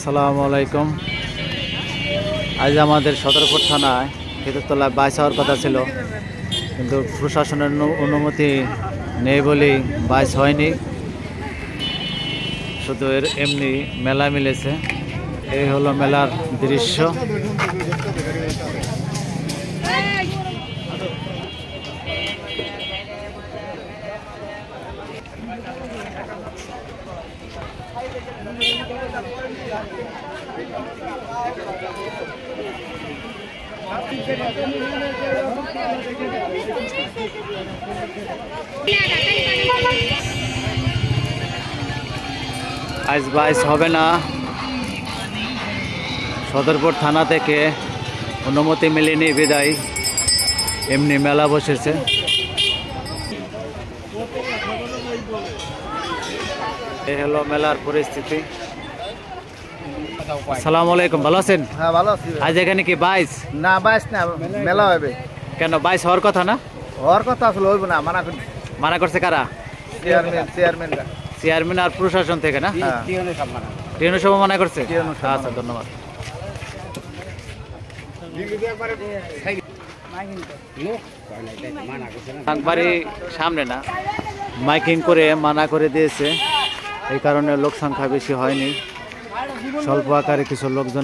আসসালামু আলাইকুম। আজ আমাদের সদরপুর থানায় খেতুতলায় বাইশ হওয়ার কথা ছিল, কিন্তু প্রশাসনের অনুমতি নেই বলেই বাইশ হয়নি। শুধু এমনি মেলা মিলেছে। এই হলো মেলার দৃশ্য। আজ বাইশ হবে না। সদরপুর থানা থেকে অনুমতি মেলেনি বিদায় এমনি মেলা বসেছে। এই হলো মেলার পরিস্থিতি। আসসালামু আলাইকুম, ভালো আছেন? হ্যাঁ, ভালো আছি। আজ এখানে কি বাইশ? না, বাইশ না, মেলা হবে। কেন বাইশ হওয়ার কথা না? হওয়ার কথা আসলে হইব না, মানা করছে কারা? চেয়ারম্যানরা। চেয়ারম্যান আর প্রশাসন থেকে না? টিএনও সভা মানা করছে। আচ্ছা, ধন্যবাদ। বাড়ি সামনে না, মাইকিং করে মানা করে দিয়েছে। এই কারণে লোক সংখ্যা বেশি হয়নি, স্বল্প আকারে কিছু লোকজন